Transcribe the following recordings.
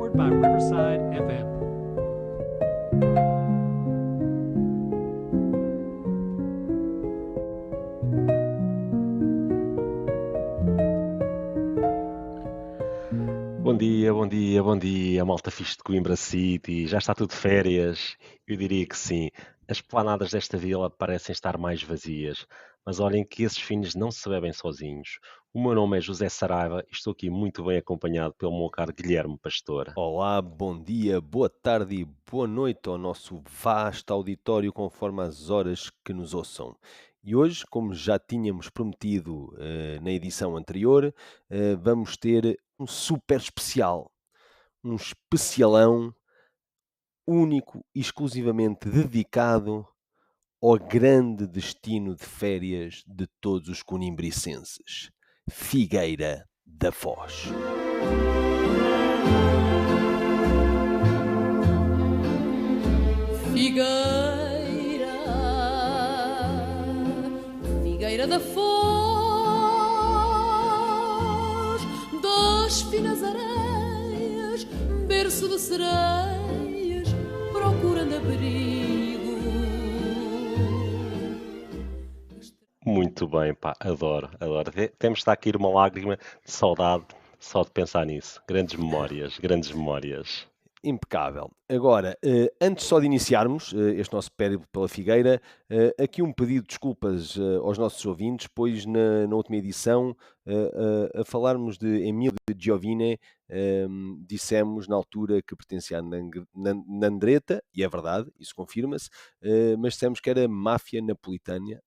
powered by Riverside FM. Bom dia, bom dia, bom dia, malta fixe de Coimbra City. Já está tudo de férias? Eu diria que sim. As planadas desta vila parecem estar mais vazias, mas olhem que esses fins não se bebem sozinhos. O meu nome é José Saraiva e estou aqui muito bem acompanhado pelo meu caro Guilherme Pastor. Olá, bom dia, boa tarde e boa noite ao nosso vasto auditório conforme as horas que nos ouçam. E hoje, como já tínhamos prometido na edição anterior, vamos ter um super especial, um especialão único e exclusivamente dedicado ao grande destino de férias de todos os conimbricenses, Figueira da Foz. Figueira da Foz, das finas areias, berço de sereias, procurando abrigo. Muito bem, pá, adoro, adoro. Temos de estar aqui uma lágrima de saudade só de pensar nisso. Grandes memórias, grandes memórias. Impecável. Agora, antes só de iniciarmos este nosso périplo pela Figueira, aqui um pedido de desculpas aos nossos ouvintes, pois na última edição, a falarmos de Emílio de Giovine, dissemos na altura que pertencia à Nandreta, e é verdade, isso confirma-se, mas dissemos que era máfia napolitana,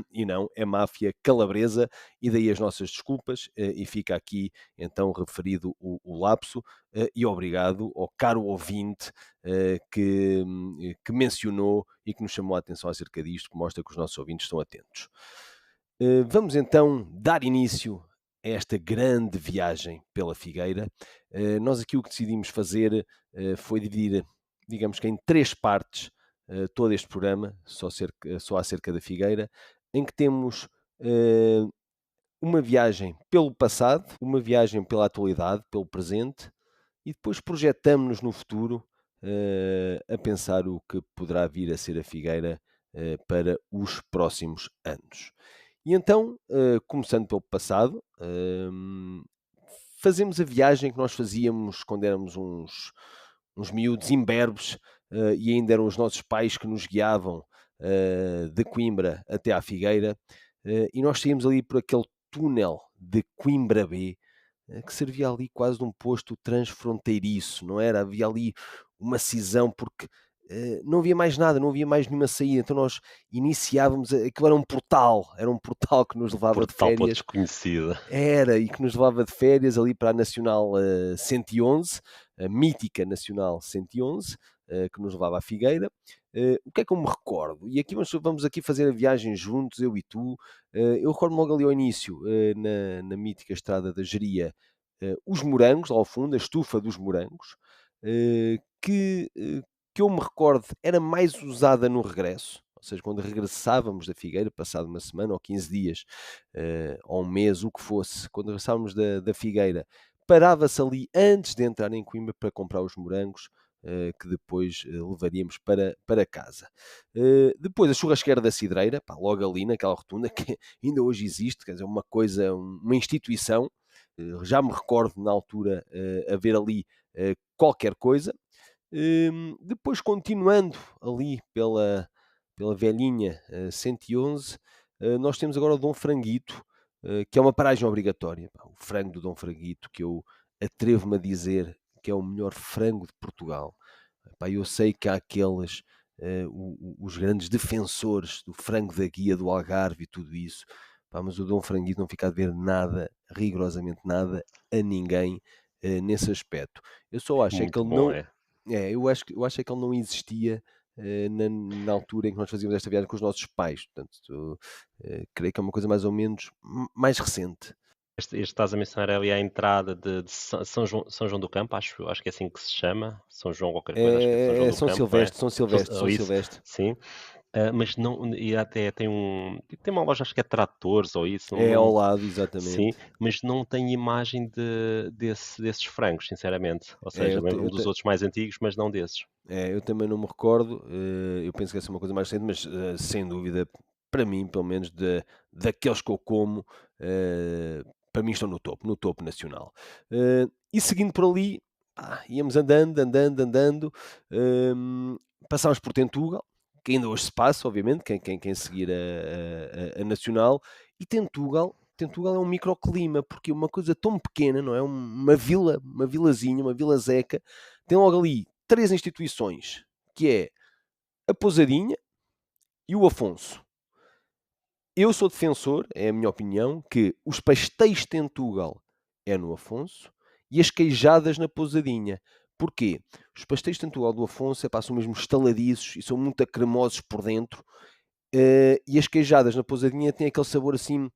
e não, é máfia calabresa, e daí as nossas desculpas, e fica aqui então referido o lapso, e obrigado ao caro ouvinte que mencionou e que nos chamou a atenção acerca disto, que mostra que os nossos ouvintes estão atentos. Vamos então dar início a esta grande viagem pela Figueira. Nós aqui o que decidimos fazer foi dividir, digamos que em 3 partes, todo este programa, só acerca da Figueira, em que temos uma viagem pelo passado, uma viagem pela atualidade, pelo presente, e depois projetamos-nos no futuro a pensar o que poderá vir a ser a Figueira para os próximos anos. E então, começando pelo passado, fazemos a viagem que nós fazíamos quando éramos uns miúdos imberbes e ainda eram os nossos pais que nos guiavam de Coimbra até à Figueira, e nós saímos ali por aquele túnel de Coimbra B, que servia ali quase de um posto transfronteiriço, não era? Havia ali uma cisão porque não havia mais nada, não havia mais nenhuma saída, então nós iniciávamos, aquilo era um portal que nos levava de Portal pela férias, desconhecida. e que nos levava de férias ali para a Nacional 111, a mítica Nacional 111, que nos levava à Figueira. O que é que eu me recordo? E aqui vamos aqui fazer a viagem juntos, eu e tu. Eu recordo logo ali ao início, na mítica estrada da Jeria, os morangos, lá ao fundo, a estufa dos morangos, que eu me recordo era mais usada no regresso, ou seja, quando regressávamos da Figueira, passado uma semana ou 15 dias, ou um mês, o que fosse, quando regressávamos da Figueira, parava-se ali antes de entrar em Coimbra para comprar os morangos, que depois levaríamos para casa. Depois a churrasqueira da Cidreira, pá, logo ali naquela rotunda, que ainda hoje existe, quer dizer, uma coisa, uma instituição. Já me recordo na altura haver ali qualquer coisa. Depois, continuando ali pela velhinha 111, nós temos agora o Dom Franguito, que é uma paragem obrigatória. Pá, o frango do Dom Franguito, que eu atrevo-me a dizer que é o melhor frango de Portugal. Pá, eu sei que há aqueles, os grandes defensores do frango da Guia, do Algarve e tudo isso, pá, mas o Dom Franguito não fica a ver nada, rigorosamente nada, a ninguém nesse aspecto. Eu só acho é que Muito ele bom, não. é. Eu acho é que ele não existia na altura em que nós fazíamos esta viagem com os nossos pais. Portanto, creio que é uma coisa mais ou menos mais recente. Este estás a mencionar ali à entrada de São João do Campo, acho que é assim que se chama. São João qualquer coisa, acho que é São João do São Campo, não é? Silvestre, São Silvestre, São Ou isso, Silvestre. sim. Mas não, e até tem uma loja, acho que é tratores ou isso, É ao lado, sim, exatamente. mas não tem imagem desses frangos, sinceramente. Ou É, seja, lembro-me dos outros mais antigos, mas não desses. eu também não me recordo, eu penso que essa é uma coisa mais recente, mas sem dúvida, para mim, pelo menos, daqueles que eu como, para mim estão no topo nacional. E seguindo por ali, íamos andando, andando, andando, passámos por Tentugal, que ainda hoje se passa, obviamente, quem seguir a Nacional, e Tentugal é um microclima, porque é uma coisa tão pequena, não é? Uma vila, uma vilazinha, uma vila zeca, tem logo ali 3 instituições, que é a Pousadinha e o Afonso. Eu sou defensor, é a minha opinião, que os pastéis de Tentugal é no Afonso e as queijadas na Pousadinha. Porquê? Os pastéis de Tentugal do Afonso são mesmo estaladiços e são muito cremosos por dentro. E as queijadas na Pousadinha têm aquele sabor assim,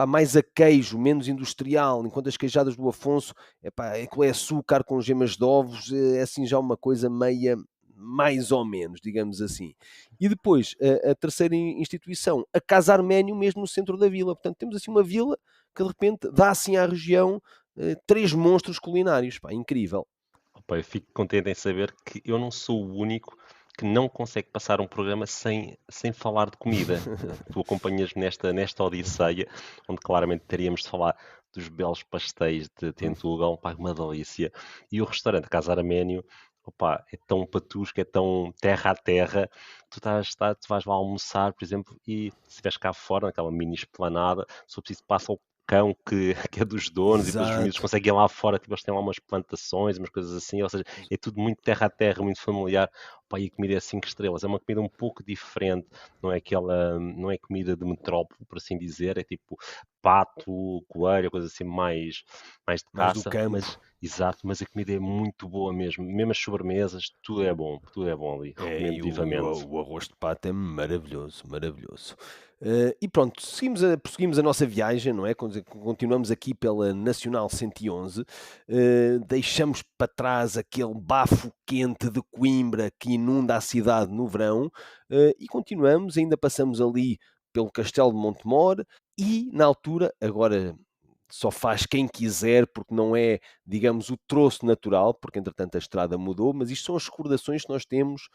mais a queijo, menos industrial, enquanto as queijadas do Afonso, aquilo é açúcar com gemas de ovos, é assim já uma coisa meia, mais ou menos, digamos assim. E depois, a terceira instituição, a Casa Arménio, mesmo no centro da vila. Portanto, temos assim uma vila que de repente dá assim à região 3 monstros culinários, incrível. Opa, eu fico contente em saber que eu não sou o único que não consegue passar um programa sem falar de comida. Tu acompanhas-me nesta odisseia, onde claramente teríamos de falar dos belos pastéis de Tentugal, pá, uma delícia. E o restaurante Casa Arménio, opá, é tão patusco, é tão terra a terra. Tu vais lá almoçar, por exemplo, e se estiveres cá fora, naquela mini esplanada, se for preciso, passa o cão que é dos donos e depois os miúdos Exato. conseguem ir lá fora, tipo, eles têm lá umas plantações, umas coisas assim, ou seja, é tudo muito terra a terra, muito familiar. Pá, e a comida é 5 estrelas, é uma comida um pouco diferente, não é comida de metrópole, por assim dizer, é tipo pato, coelho, coisa assim mais de Mais do caça, campo. mas exato, mas a comida é muito boa mesmo as sobremesas, tudo é bom ali, recomendo E vivamente. o arroz de pato é maravilhoso, maravilhoso. E pronto, prosseguimos a nossa viagem, não é? Continuamos aqui pela Nacional 111, deixamos para trás aquele bafo quente de Coimbra que inunda a cidade no verão, e continuamos, ainda passamos ali pelo Castelo de Montemor e, na altura, agora só faz quem quiser, porque não é, digamos, o troço natural, porque entretanto a estrada mudou, mas isto são as recordações que nós temos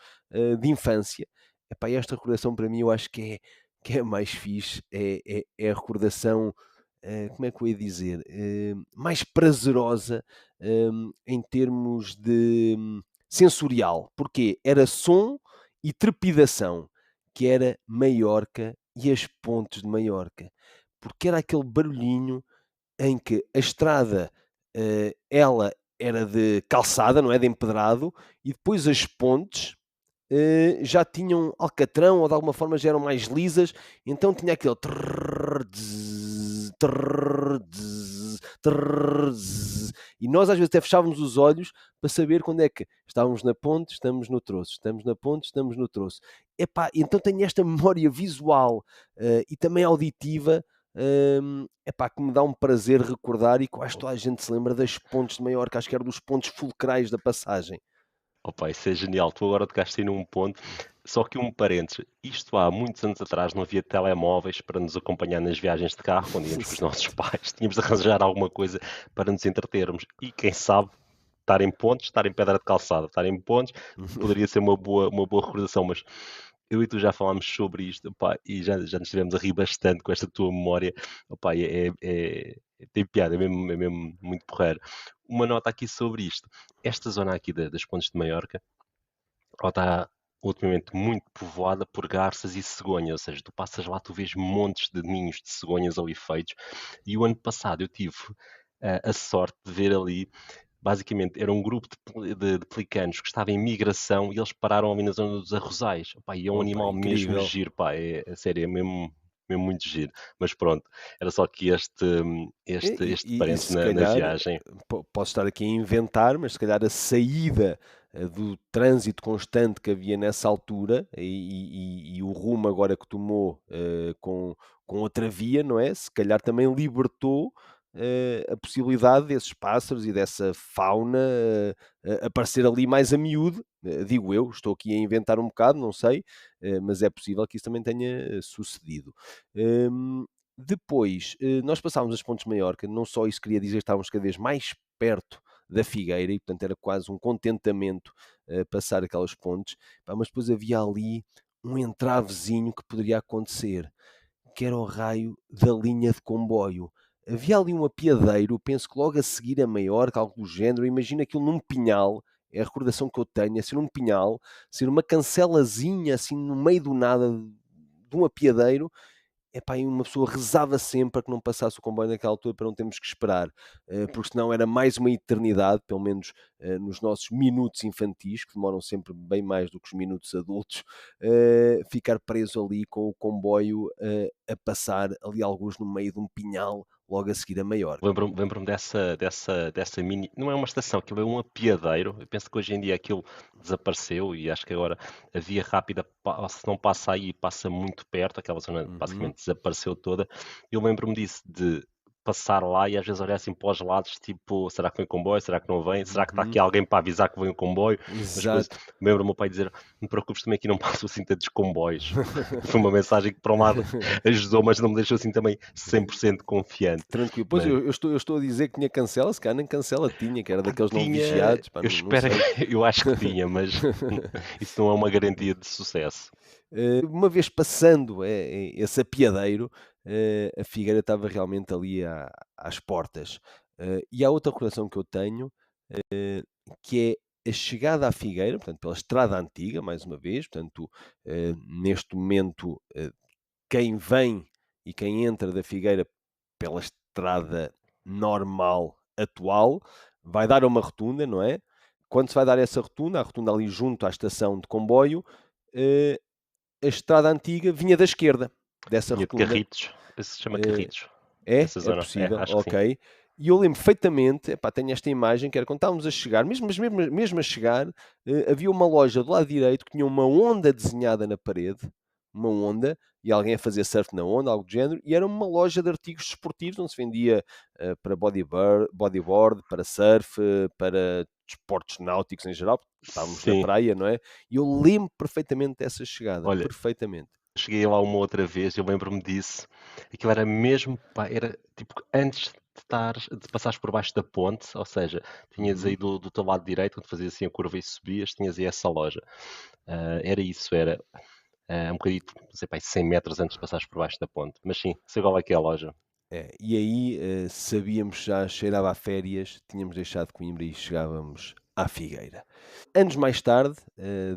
de infância. Epá, e esta recordação para mim eu acho que é a mais fixe, é a recordação, como é que eu ia dizer, mais prazerosa em termos de sensorial, porque era som e trepidação, que era Maiorca e as pontes de Maiorca, porque era aquele barulhinho em que a estrada, ela era de calçada, não é, de empedrado, e depois as pontes, já tinham alcatrão ou de alguma forma já eram mais lisas, então tinha aquele trrr, tzz, trrr, tzz, trrr, tzz, e nós às vezes até fechávamos os olhos para saber quando é que estávamos na ponte, estamos no troço, estamos na ponte, estamos no troço. Epá, então tenho esta memória visual, e também auditiva, que me dá um prazer recordar e que eu acho que toda a gente se lembra das pontes de Maiorca, acho que era dos pontos fulcrais da passagem. Opa, isso é genial. Tu agora tocaste aí num ponto. Só que um parênteses, isto há muitos anos atrás não havia telemóveis para nos acompanhar nas viagens de carro, quando íamos com os nossos pais, tínhamos de arranjar alguma coisa para nos entretermos. E quem sabe, estar em pontes, estar em pedra de calçada, estar em pontes, poderia ser uma boa recordação, mas eu e tu já falámos sobre isto, opá, e já nos estivemos a rir bastante com esta tua memória, opá, tem piada, é mesmo muito porreiro. Uma nota aqui sobre isto. Esta zona aqui das Pontes de Maiorca, ela está ultimamente muito povoada por garças e cegonhas, ou seja, tu passas lá, tu vês montes de ninhos de cegonhas ali feitos, e o ano passado eu tive a sorte de ver ali, basicamente, era um grupo de pelicanos que estava em migração e eles pararam ali na zona dos arrozais. Opá, e é um Opa, animal mesmo incrível. giro, pá, é sério, mesmo muito giro. Mas pronto, era só aqui este E parênteses se na calhar, viagem. posso estar aqui a inventar, mas se calhar a saída do trânsito constante que havia nessa altura e o rumo agora que tomou com outra via, não é? Se calhar também libertou a possibilidade desses pássaros e dessa fauna aparecer ali mais a miúdo, digo eu, estou aqui a inventar um bocado, não sei, mas é possível que isso também tenha sucedido. Depois, nós passámos as Pontes de Maiorca, não só isso queria dizer que estávamos cada vez mais perto da Figueira e, portanto, era quase um contentamento passar aquelas pontes, pá, mas depois havia ali um entravezinho que poderia acontecer, que era o raio da linha de comboio. Havia ali um apiadeiro, penso que logo a seguir a Maiorca, algo do género, imagina aquilo num pinhal, é a recordação que eu tenho, é ser um pinhal, ser uma cancelazinha assim no meio do nada de um apiadeiro. Epá, e uma pessoa rezava sempre para que não passasse o comboio naquela altura para não termos que esperar, porque senão era mais uma eternidade, pelo menos nos nossos minutos infantis, que demoram sempre bem mais do que os minutos adultos, ficar preso ali com o comboio a passar ali alguns no meio de um pinhal, logo a seguir a Maiorca. Lembro-me dessa mini. Não é uma estação, aquilo é um apiadeiro. Eu penso que hoje em dia aquilo desapareceu e acho que agora a via rápida, se não passa aí, passa muito perto. Aquela zona basicamente desapareceu toda. Eu lembro-me disso, de passar lá e às vezes olhar assim para os lados, tipo, será que vem comboio? Será que não vem? Será que está aqui alguém para avisar que vem o comboio? Mas depois Exato. lembro-me o meu pai dizer, não te preocupes, também aqui não passa assim tantos comboios. Foi uma mensagem que por um lado ajudou, mas não me deixou assim também 100% confiante. Tranquilo. Pois Mas- eu estou a dizer que tinha cancela, se calhar nem cancela tinha, que era daqueles não Tinha, vigiados. Pá, eu não espero, sei. eu acho que tinha, mas isso não é uma garantia de sucesso. Uma vez passando esse apiadeiro, a Figueira estava realmente ali às portas. E há outra recordação que eu tenho, que é a chegada à Figueira, portanto, pela Estrada Antiga, mais uma vez, portanto, neste momento, quem vem e quem entra da Figueira pela estrada normal, atual, vai dar a uma rotunda, não é? Quando se vai dar essa rotunda, a rotunda ali junto à estação de comboio, a estrada antiga vinha da esquerda dessa Tinha de rotunda. Carritos, penso que se chama Eh, Carritos. É Essa zona, possível, acho que sim. ok. E eu lembro perfeitamente, epá, tenho esta imagem, que era quando estávamos a chegar, mesmo a chegar, havia uma loja do lado direito que tinha uma onda desenhada na parede, uma onda, e alguém a fazer surf na onda, algo do género, e era uma loja de artigos desportivos, onde se vendia para bodyboard, para surf, para desportos náuticos em geral, porque estávamos na Sim. praia, não é? E eu lembro perfeitamente dessa chegada, Olha, perfeitamente. cheguei lá uma outra vez, eu lembro-me disso. Aquilo era mesmo, pá, era tipo antes de passares por baixo da ponte, ou seja, tinhas aí do teu lado direito, quando fazias assim a curva e subias, tinhas aí essa loja. Era isso, era um bocadinho, não sei, pá, 100 metros antes de passares por baixo da ponte. Mas sim, sei qual é que é a loja. E aí sabíamos, já cheirava a férias, tínhamos deixado Coimbra e chegávamos à Figueira. Anos mais tarde,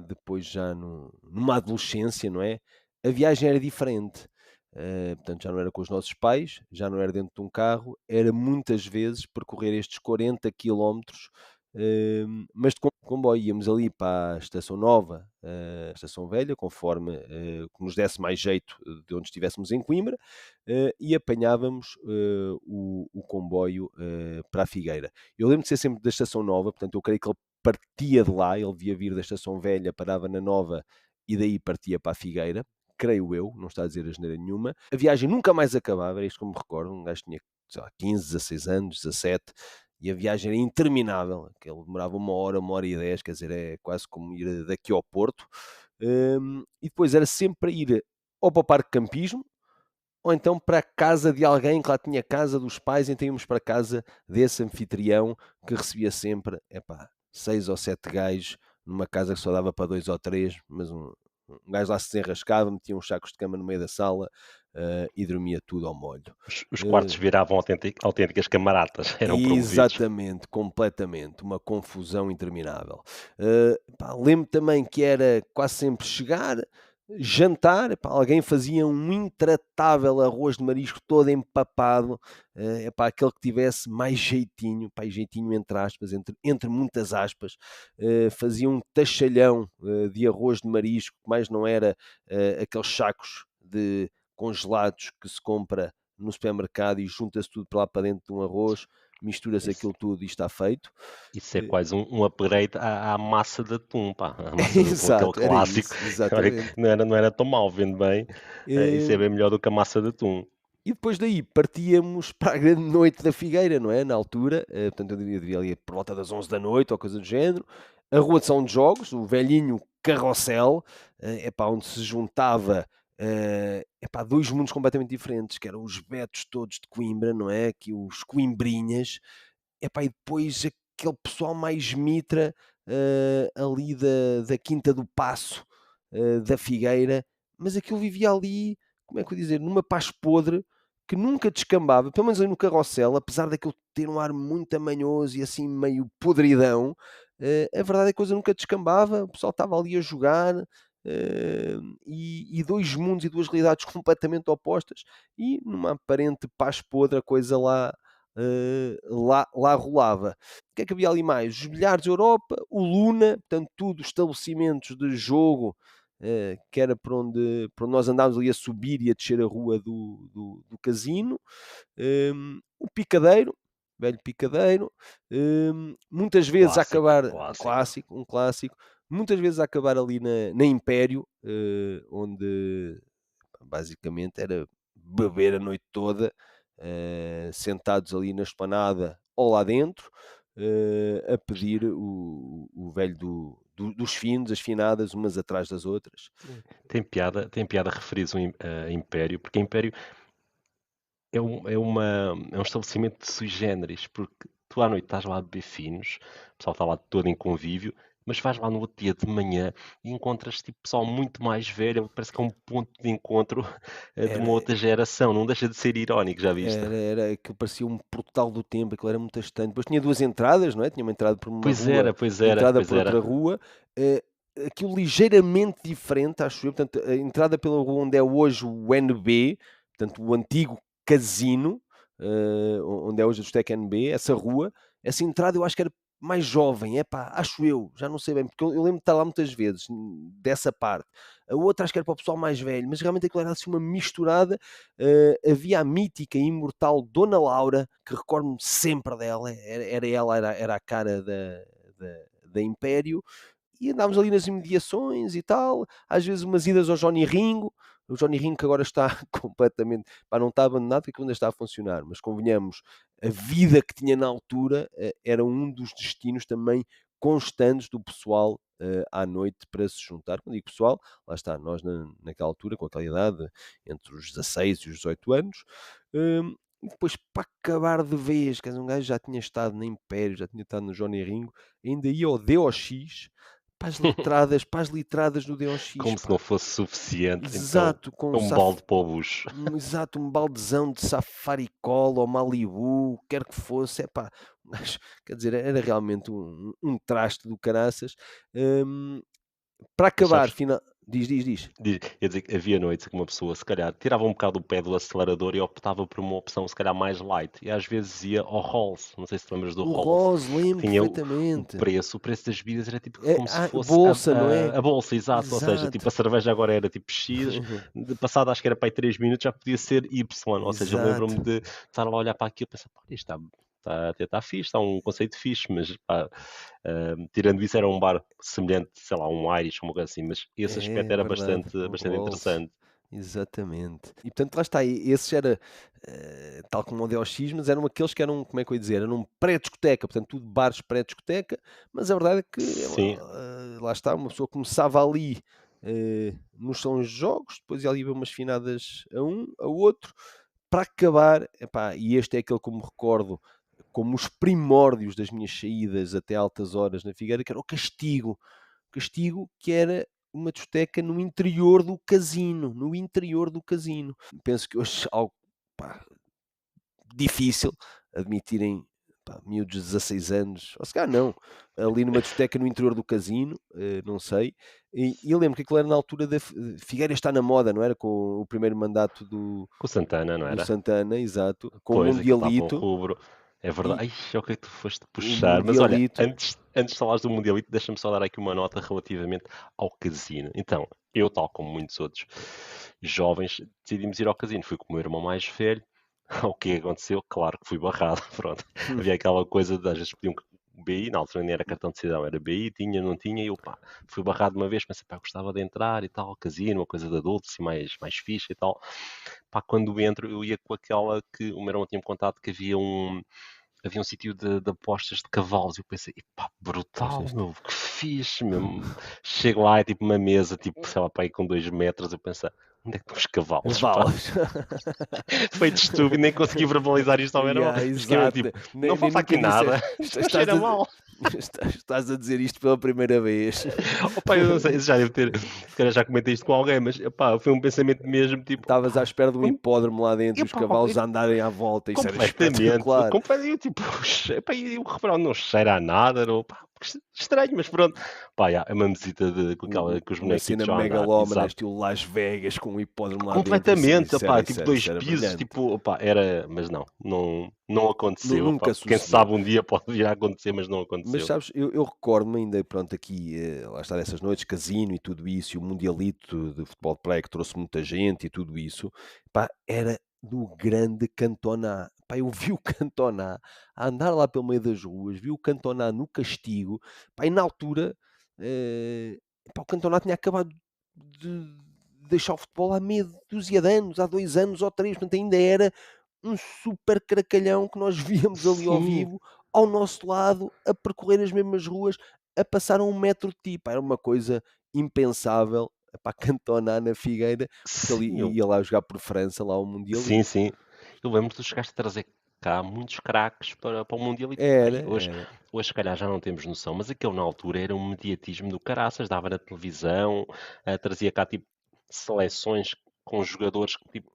depois já numa adolescência, não é? A viagem era diferente. Portanto, já não era com os nossos pais, já não era dentro de um carro, era muitas vezes percorrer estes 40 quilómetros, mas de comboio. Íamos ali para a Estação Nova, a Estação Velha, conforme que nos desse mais jeito de onde estivéssemos em Coimbra, e apanhávamos o comboio para a Figueira. Eu lembro de ser sempre da Estação Nova, portanto eu creio que ele partia de lá, ele via vir da Estação Velha, parava na Nova e daí partia para a Figueira, creio eu, não está a dizer asneira nenhuma. A viagem nunca mais acabava, era isto que eu me recordo, um gajo tinha, sei lá, 15, 16 anos, 17, e a viagem era interminável, que ele demorava 1 hora e 10, quer dizer, é quase como ir daqui ao Porto. E depois era sempre ir ou para o Parque Campismo, ou então para a casa de alguém que lá tinha casa dos pais, então íamos para a casa desse anfitrião que recebia sempre, 6 ou 7 gajos, numa casa que só dava para 2 ou 3, mas um gajo lá se desenrascava, metia uns sacos de cama no meio da sala e dormia tudo ao molho. Os quartos viravam autênticas camaradas, eram promovidos. Exatamente, completamente, uma confusão interminável. Lembro também que era quase sempre chegar, jantar, alguém fazia um intratável arroz de marisco todo empapado, aquele que tivesse mais jeitinho, jeitinho entre aspas, entre muitas aspas, fazia um tachalhão de arroz de marisco, que mais não era aqueles sacos de congelados que se compra no supermercado e junta-se tudo para lá para dentro de um arroz, mistura-se Isso. aquilo tudo e está feito. Isso é quase um upgrade à massa de atum, pá. A massa de atum, Exato, aquele era clássico. isso, Olha, exatamente. não era tão mal, vende bem. Isso é bem melhor do que a massa de atum. E depois daí partíamos para a grande noite da Figueira, não é? Na altura, portanto, eu diria ali por volta das 11 da noite ou coisa do género. A Rua de São de Jogos, o velhinho carrossel, onde se juntava dois mundos completamente diferentes, que eram os betos todos de Coimbra, não é? Que os coimbrinhas, e depois aquele pessoal mais mitra ali da Quinta do Paço, da Figueira, mas aquilo vivia ali, como é que eu dizer, numa paz podre, que nunca descambava, pelo menos aí no carrossel, apesar daquilo ter um ar muito amanhoso e assim meio podridão, a verdade é que a coisa nunca descambava, o pessoal estava ali a jogar, e dois mundos e duas realidades completamente opostas, e numa aparente paz podre a coisa lá rolava. O que é que havia ali mais? Os bilhares Europa, o Luna, portanto tudo estabelecimentos de jogo, que era por onde nós andávamos ali a subir e a descer a rua do casino. O Picadeiro, velho Picadeiro, muitas vezes a Clássico, acabar, clássico. um clássico, muitas vezes a acabar ali na Império, onde basicamente era beber a noite toda, sentados ali na esplanada ou lá dentro, a pedir o velho dos finos, as finadas, umas atrás das outras. Tem piada referir a Império, porque Império é um estabelecimento de sui generis, porque tu à noite estás lá a beber finos, o pessoal está lá todo em convívio, mas vais lá no outro dia de manhã e encontras tipo pessoal muito mais velho, parece que é um ponto de encontro de uma Era, outra geração, não deixa de ser irónico, já viste? era que parecia um portal do tempo, aquilo era muito estranho. Depois tinha duas entradas, não é? Tinha uma entrada por uma rua Pois e era, entrada pois por era. outra rua. Aquilo ligeiramente diferente, acho eu. Portanto, a entrada pela rua onde é hoje o NB, portanto, o antigo casino, onde é hoje a discoteca NB, essa rua, essa entrada eu acho que era mais jovem, acho eu, já não sei bem, porque eu lembro de estar lá muitas vezes, dessa parte. A outra acho que era para o pessoal mais velho, mas realmente aquilo era assim uma misturada. Havia a mítica e imortal Dona Laura, que recordo-me sempre dela, era a cara da Império, e andávamos ali nas imediações e tal, às vezes umas idas ao Johnny Ringo, o Johnny Ringo que agora está completamente, não está abandonado porque ainda está a funcionar, mas convenhamos, a vida que tinha na altura era um dos destinos também constantes do pessoal à noite para se juntar. Quando digo pessoal, lá está, nós naquela altura, com aquela idade, entre os 16 e os 18 anos, e depois para acabar de vez, quer dizer, um gajo já tinha estado na Império, já tinha estado no Johnny Ringo, ainda ia ao DOX, para as litradas do DOX, Como se pá. não fosse suficiente, então Exato, com é um balde para o bucho. exato, um baldezão de Safari Cola ou Malibu, quer que fosse, mas, quer dizer, era realmente um traste do caraças. Para Mas acabar, sabes, diz. quer dizer que havia noites que uma pessoa, se calhar, tirava um bocado o pé do acelerador e optava por uma opção, se calhar, mais light. E às vezes ia ao Halls. Não sei se te lembras do O Halls. Rose, lembro Tinha o perfeitamente. preço das bebidas era tipo como se fosse Bolsa, não é? a bolsa, exato. Ou seja, tipo, Exato. a cerveja agora era tipo X, de passado acho que era para aí 3 minutos, já podia ser Y. Ou seja, eu lembro-me Exato. de estar lá a olhar para aquilo e pensar, pá, isto até está fixe, está um conceito fixe, mas pá, tirando isso era um bar semelhante, sei lá, um Irish, uma coisa assim, mas esse aspecto É era verdade, bastante, o bastante Rolls. interessante. Exatamente. E portanto, lá está, esse era, tal como o DOX, mas eram aqueles que eram, como é que eu ia dizer, eram pré-discoteca, portanto, tudo bares pré-discoteca, mas a verdade é que, Sim, lá está, uma pessoa começava ali nos sons de jogos, depois ia ali ver umas finadas a um, a outro, para acabar, e este é aquele que eu me recordo como os primórdios das minhas saídas até altas horas na Figueira, que era o Castigo. Castigo que era uma discoteca no interior do casino, no interior do casino. Penso que hoje é algo, pá, difícil admitirem, miúdos de 16 anos, ou se calhar não, ali numa discoteca no interior do casino, não sei. E eu lembro que aquilo era na altura da Figueira está na moda, não era? Com o primeiro mandato com o Santana, não do era? Santana, exato, com o Pois, aquilo estava um Mundialito. rubro. É E verdade. Ai, é o que é que tu foste o puxar. Mas olha, Mundialito, antes de falares do Mundialito, deixa-me só dar aqui uma nota relativamente ao casino. Então, eu, tal como muitos outros jovens, decidimos ir ao casino. Fui com o meu irmão mais velho. O que aconteceu? Claro que fui barrado. Pronto. Havia aquela coisa de às vezes podiam BI, na altura nem era cartão de cidadão, era BI, tinha, não tinha, e eu, pá, fui barrado uma vez, pensei, pá, gostava de entrar e tal, casino, uma coisa de adulto, assim, mais fixe e tal. Pá, quando entro, eu ia com aquela que o meu irmão tinha-me contado que havia um sítio de apostas de cavalos. Eu pensei, pá, brutal, Apostaste. meu, que fixe, meu. Chego lá, é tipo uma mesa, tipo, sei lá, pá, aí com 2 metros. Eu pensei, onde é que estão os cavalos, pá? Valas. Foi de estúpido, nem consegui verbalizar isto ao meu irmão. Yeah, Fiquei mesmo exato. tipo, não falta Nunca aqui nada, disseste. isto Estás cheira a, mal. estás a dizer isto pela primeira vez. Opa, eu não sei, já devo ter, se calhar já comentei isto com alguém, mas epá, foi um pensamento mesmo tipo, Estavas à pá, espera de um hipódromo lá dentro e os epá, cavalos a andarem à volta. Isso era completamente, espetacular. eu tipo, epá, e o refrão não cheira a nada, não, pá, estranho, mas pronto, pá, é uma mesita com os Uma cena bonequitos a andar, megalómana, exato. estilo Las Vegas, com um hipódromo lá dentro. Completamente, Isso opá, era, tipo isso 2 era pisos, brilhante. tipo, opá, era, mas não aconteceu, Nunca opá. Quem sucedeu. sabe um dia pode vir a acontecer, mas não Mas aconteceu. sabes, eu recordo-me ainda, pronto, aqui, lá está dessas noites, casino e tudo isso, e o Mundialito de futebol de praia que trouxe muita gente e tudo isso, pá, era do grande Cantona. Pá, eu vi o Cantona a andar lá pelo meio das ruas, vi o Cantona no castigo, pá, e na altura, pá, o Cantona tinha acabado de deixar o futebol há meia dúzia de anos, há 2 anos ou 3, portanto ainda era um super cracalhão que nós víamos ali ao Sim, vivo, ao nosso lado, a percorrer as mesmas ruas, a passar a 1 metro de ti. Pá, era uma coisa impensável. Epá, Cantona na Figueira, porque ele sim, ia lá jogar por França, lá ao Mundialito. sim. Eu lembro que tu chegaste a trazer cá muitos craques para o Mundialito. Era, Ai, hoje, era. hoje, se calhar, já não temos noção, mas aquele na altura era um mediatismo do caraças, dava na televisão, trazia cá tipo seleções com jogadores que, tipo,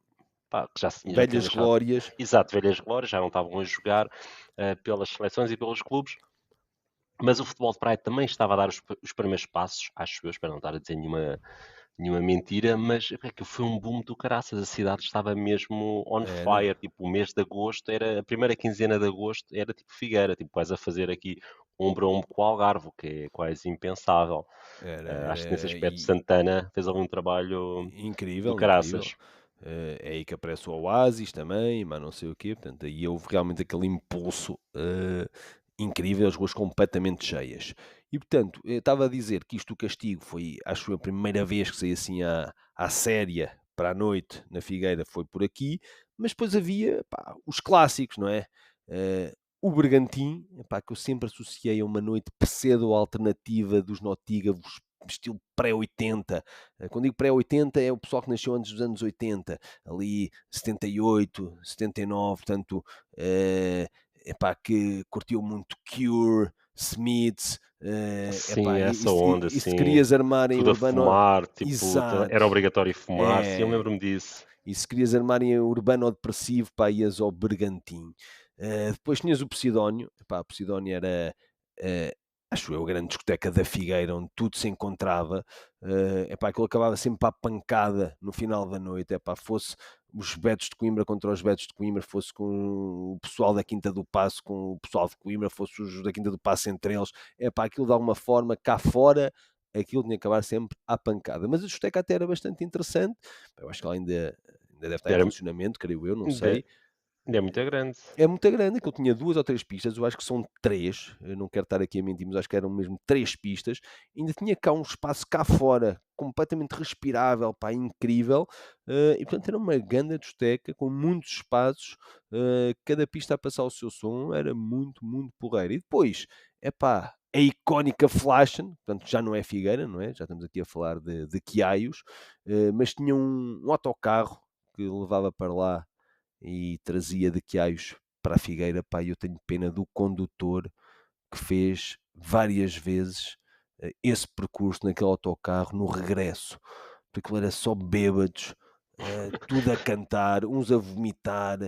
pá, que já tinham Velhas deixado. glórias. Exato, velhas glórias, já não estavam a jogar pelas seleções e pelos clubes. Mas o futebol de praia também estava a dar os primeiros passos, acho eu, espero não estar a dizer nenhuma mentira, mas é que foi um boom do caraças. A cidade estava mesmo on Era, fire. Tipo, o mês de agosto era a primeira quinzena de agosto, era tipo Figueira, tipo, vais a fazer aqui ombro a ombro com o Algarve, o que é quase impensável. Acho que nesse era. aspecto Santana fez ali um trabalho do Incrível, incrível. caraças. É aí que aparece o Oasis também, mas não sei o quê. Portanto, aí houve realmente aquele impulso incrível, as ruas completamente cheias. E, portanto, eu estava a dizer que isto do castigo foi, acho eu, a primeira vez que saí assim à séria para a noite na Figueira foi por aqui, mas depois havia pá, os clássicos, não é? O Bergantim, pá, que eu sempre associei a uma noite pseudo-alternativa dos notígavos, estilo pré-80. Quando digo pré-80 é o pessoal que nasceu antes dos anos 80, ali 78, 79, portanto, epá, que curtiu muito Cure, Smiths, Sim, epá, essa onda, e se assim, querias armar em tudo a urbano, fumar, tipo, exato, era obrigatório fumar, sim, eu é, lembro-me disso. e se querias armar em urbano ou depressivo, pá, ias ao Bergantim. Depois tinhas o Posidónio, epá, o Posidónio era, eh, acho eu, a grande discoteca da Figueira, onde tudo se encontrava. Epá, aquilo acabava sempre à pancada no final da noite, epá, fosse os Betos de Coimbra contra os Betos de Coimbra, fosse com o pessoal da Quinta do Passo com o pessoal de Coimbra, fosse os da Quinta do Passo entre eles, epá, aquilo de alguma forma, cá fora, aquilo tinha que acabar sempre à pancada. Mas a discoteca até era bastante interessante, eu acho que ela ainda deve estar em Era, funcionamento, creio eu, não ainda sei. ainda é muito grande. É muito grande, aquilo tinha 2 ou 3 pistas, eu acho que são 3, eu não quero estar aqui a mentir, mas acho que eram mesmo 3 pistas. Ainda tinha cá um espaço cá fora, completamente respirável, pá, incrível. E portanto era uma grande discoteca com muitos espaços, cada pista a passar o seu som, era muito, muito porreiro. E depois, epá, a icónica Flashen, portanto já não é Figueira, não é? Já estamos aqui a falar de Quiaios, mas tinha um autocarro que levava para lá e trazia de Quiaios para a Figueira, pá, eu tenho pena do condutor que fez várias vezes esse percurso naquele autocarro no regresso, porque aquilo era só bêbados, tudo a cantar, uns a vomitar,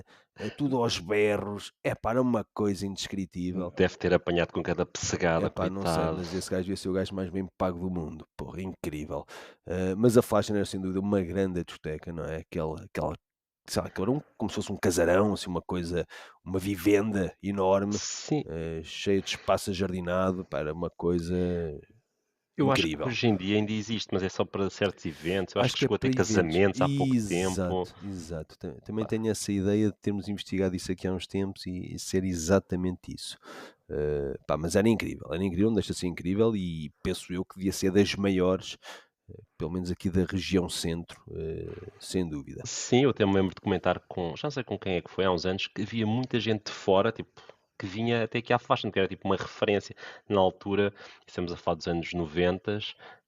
tudo aos berros, é pá, era uma coisa indescritível. Deve ter apanhado com cada É pessegada, pá, não sei, coitado. mas esse gajo devia ser o gajo mais bem pago do mundo, porra, incrível. Mas a Flash era sem dúvida uma grande discoteca, não é? Aquela sei lá, que era como se fosse um casarão, assim, uma coisa, uma vivenda enorme, Sim, cheia de espaço ajardinado, pá, era uma coisa Eu acho que Incrível. hoje em dia ainda existe, mas é só para certos eventos. Eu acho Acho que que é chegou a ter para eventos. casamentos há pouco tempo. Exato, exato. Também Pá, tenho essa ideia de termos investigado isso aqui há uns tempos e ser exatamente isso. Pá, mas era incrível, não deixa de ser incrível e penso eu que devia ser das maiores, pelo menos aqui da região centro, sem dúvida. sim, eu até me lembro de comentar com, já não sei com quem é que foi, há uns anos, que havia muita gente de fora, tipo, que vinha até aqui à Fashion, que era tipo uma referência. Na altura, estamos a falar dos anos 90,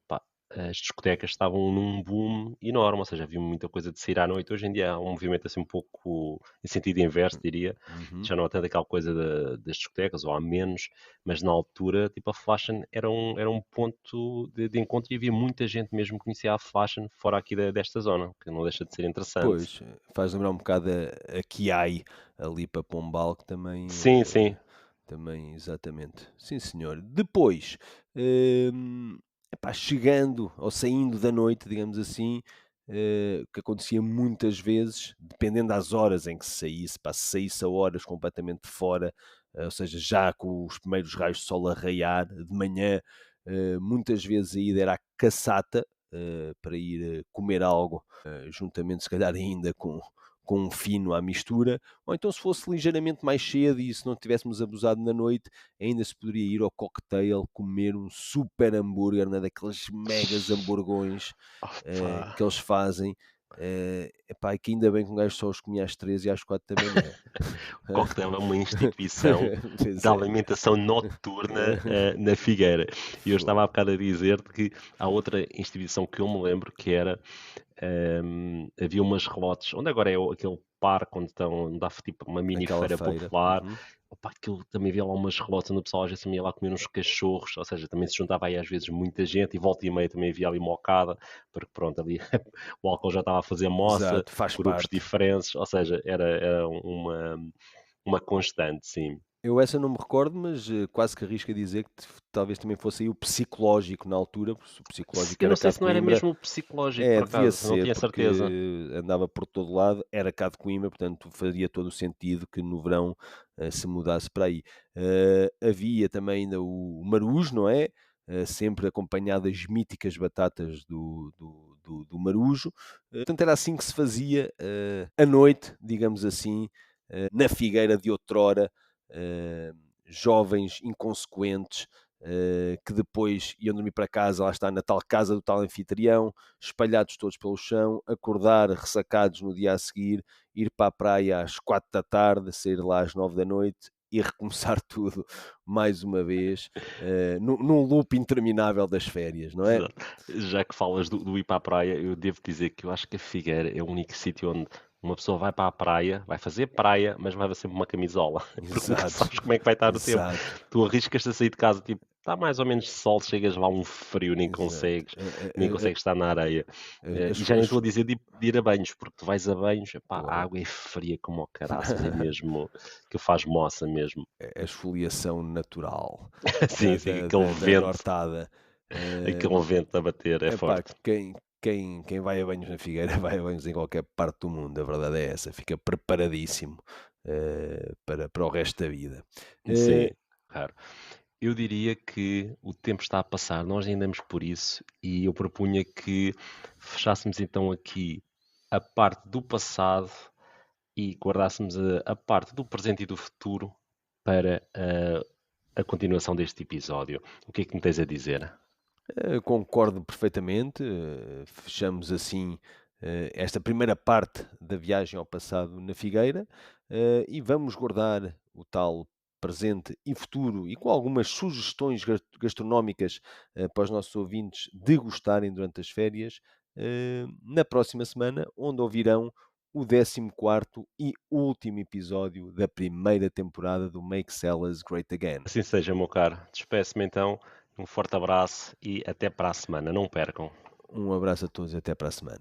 pá, as discotecas estavam num boom enorme, ou seja, havia muita coisa de sair à noite. Hoje em dia há um movimento assim um pouco em sentido inverso, diria. Uhum. Já não há tanto aquela coisa das discotecas, ou há menos, mas na altura, tipo, a Fashion era um ponto de encontro e havia muita gente mesmo que conhecia a Fashion fora aqui desta zona, que não deixa de ser interessante. Pois, faz lembrar um bocado a Kiai ali para Pombal, que também, Sim, sim. também, exatamente. Sim, senhor. Depois, epá, chegando ou saindo da noite, digamos assim, o que acontecia muitas vezes, dependendo das horas em que se saísse, pá, se saísse a horas completamente fora, ou seja, já com os primeiros raios de sol a raiar de manhã, muitas vezes a ida era à caçata, para ir comer algo, juntamente se calhar ainda com um fino à mistura, ou então se fosse ligeiramente mais cedo e se não tivéssemos abusado na noite, ainda se poderia ir ao cocktail comer um super hambúrguer, né, daqueles megas hamburgões Opa. que eles fazem. Epá, e que ainda bem que um gajo só os comia às 3 e às 4 da manhã. O coquetel é uma instituição Pois da é. alimentação noturna na Figueira. E eu estava há bocado a dizer-te que há outra instituição que eu me lembro que era, havia umas relotes, onde agora é aquele parque onde onde dá tipo uma mini Aquela feira feira. popular. Uhum. Opa, aquilo também havia lá umas relotes onde o pessoal às vezes também ia lá comer uns cachorros, ou seja, também se juntava aí às vezes muita gente e volta e meia também havia ali mocada, porque pronto, ali o álcool já estava a fazer moça, Exato, faz grupos parte. diferentes, ou seja, era uma constante, sim. Eu essa não me recordo, mas quase que arrisco a dizer que talvez também fosse aí o psicológico na altura, porque se o psicológico Eu não era cá sei de se não era Coimbra, mesmo psicológico, por devia acaso, não ser, tinha certeza. porque andava por todo lado, era cá de Coimbra, portanto faria todo o sentido que no verão se mudasse para aí. Havia também ainda o marujo, não é? Sempre acompanhado das míticas batatas do marujo. Portanto, era assim que se fazia à noite, digamos assim, na Figueira de outrora, jovens inconsequentes, que depois iam dormir para casa, lá está, na tal casa do tal anfitrião, espalhados todos pelo chão, acordar ressacados no dia a seguir, ir para a praia às 4 da tarde, sair lá às 9 da noite e recomeçar tudo mais uma vez, num loop interminável das férias, não é? Exato. Já que falas do ir para a praia, eu devo dizer que eu acho que a Figueira é o único sítio onde uma pessoa vai para a praia, vai fazer praia, mas leva sempre uma camisola, porque nunca Exato, sabes como é que vai estar o tempo. exato, Tu arriscas-te a sair de casa, tipo, está mais ou menos sol, chegas lá um frio, exato. nem consegues estar na areia. As, E já nem as, estou a dizer de ir a banhos, porque tu vais a banhos, epá, a Pô, água é fria como o caraças, é mesmo que faz moça mesmo. a esfoliação natural Sim, sim, da nortada. aquele vento a bater é Epá, forte. quem vai a banhos na Figueira vai a banhos em qualquer parte do mundo, a verdade é essa, fica preparadíssimo para o resto da vida. Sim, Eh, claro. Eu diria que o tempo está a passar, nós ainda andamos por isso, e eu propunha que fechássemos então aqui a parte do passado e guardássemos a parte do presente e do futuro para a continuação deste episódio. O que é que me tens a dizer? Concordo perfeitamente. Fechamos assim esta primeira parte da viagem ao passado na Figueira e vamos guardar o tal presente e futuro e com algumas sugestões gastronómicas para os nossos ouvintes degustarem durante as férias na próxima semana, onde ouvirão o 14º e último episódio da primeira temporada do Make Sellers Great Again. Assim seja, meu caro. Despeço-me então, um forte abraço e até para a semana. Não percam. Um abraço a todos e até para a semana.